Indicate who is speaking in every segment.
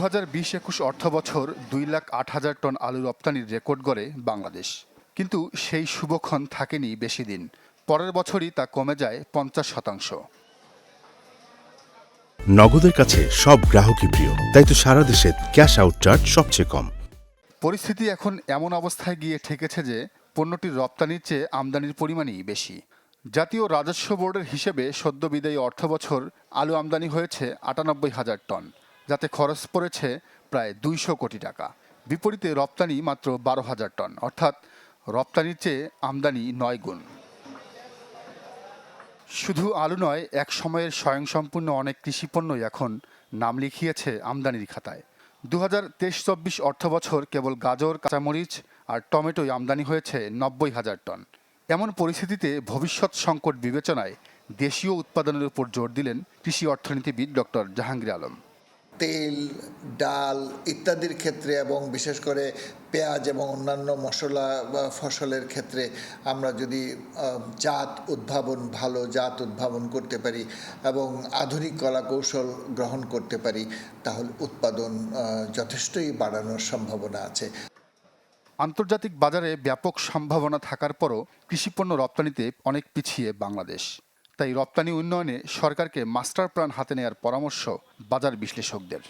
Speaker 1: 2020-21 অর্থবছর 2,08,000 ton আলু রপ্তানির record গড়ে বাংলাদেশ। কিন্তু সেই শুভক্ষণ থাকেনি বেশি দিন। পরের বছরই তা কমে যায় 50%।
Speaker 2: নগদের কাছে সব গ্রাহকই প্রিয়, তাই তো সারা দেশে ক্যাশ আউট চার্জ সবচেয়ে কম।
Speaker 1: পরিস্থিতি এখন এমন অবস্থায় গিয়ে ঠেকেছে যে পণ্যটির রপ্তানির চেয়ে আমদানির পরিমাণই বেশি। জাতীয় রাজস্ব বোর্ডের হিসেবে সদ্য বিদায়ী অর্থবছর আলু আমদানি হয়েছে 98,000 টন, যাতে খরচ পড়েছে প্রায় 200 কোটি টাকা। বিপরীতে রপ্তানি মাত্র 12,000 টন, অর্থাৎ রপ্তানির চেয়ে আমদানি 9 গুণ। শুধু আলু নয়, এক সময়ের স্বয়ংসম্পূর্ণ অনেক কৃষিপণ্যই এখন নাম লিখিয়েছে আমদানির খাতায়। 2023-24 অর্থবছর কেবল গাজর, কাঁচামরিচ আর টমেটোই আমদানি হয়েছে 90,000 টন। এমন পরিস্থিতিতে ভবিষ্যৎ সংকট বিবেচনায় দেশীয় উৎপাদনের উপর জোর দিলেন কৃষি অর্থনীতিবিদ ডক্টর জাহাঙ্গীর আলম।
Speaker 3: তেল, ডাল ইত্যাদির ক্ষেত্রে এবং বিশেষ করে পেঁয়াজ এবং অন্যান্য মশলা বা ফসলের ক্ষেত্রে আমরা যদি ভালো জাত উদ্ভাবন করতে পারি এবং আধুনিক কলা কৌশল গ্রহণ করতে পারি, তাহলে উৎপাদন যথেষ্টই বাড়ানোর সম্ভাবনা আছে।
Speaker 1: আন্তর্জাতিক বাজারে ব্যাপক সম্ভাবনা থাকার পরও কৃষিপণ্য রপ্তানিতে অনেক পিছিয়ে বাংলাদেশ। তাই রপ্তানি উন্নয়নে সরকারকে মাস্টার প্ল্যান হাতে নেওয়ার পরামর্শ বাজার বিশ্লেষকদের।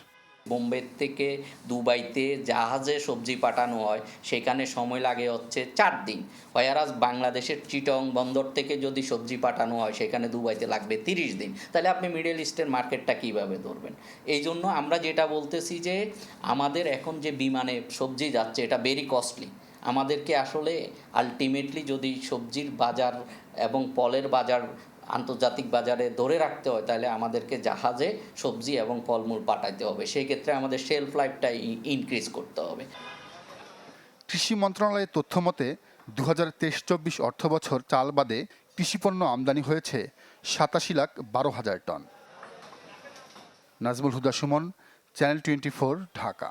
Speaker 4: বোম্বে থেকে দুবাইতে জাহাজে সবজি পাঠানো হয়, সেখানে সময় লাগে হচ্ছে 4 দিন। হোয়ারাজ বাংলাদেশের চিটং বন্দর থেকে যদি সবজি পাঠানো হয়, সেখানে দুবাইতে লাগবে 30 দিন। তাহলে আপনি মিডল ইস্টের মার্কেটটা কীভাবে ধরবেন? এই জন্য আমরা যেটা বলতেছি যে আমাদের এখন যে বিমানে সবজি যাচ্ছে, এটা ভেরি কস্টলি। আমাদেরকে আসলে আলটিমেটলি যদি সবজির বাজার এবং ফলের বাজার আন্তর্জাতিক বাজারে ধরে রাখতে হয়, তাহলে আমাদেরকে জাহাজে সবজি এবং ফলমূল পাঠাইতে হবে। সেই ক্ষেত্রে আমাদের শেলফ লাইফটা ইনক্রিজ করতে হবে।
Speaker 1: কৃষি মন্ত্রণালয়ের তথ্য মতে 2023-24 অর্থবছর চাল বাদে কৃষিপণ্য আমদানি হয়েছে 87,12,000 টন। নাজমুল হুদা সুমন, চ্যানেল 24, ঢাকা।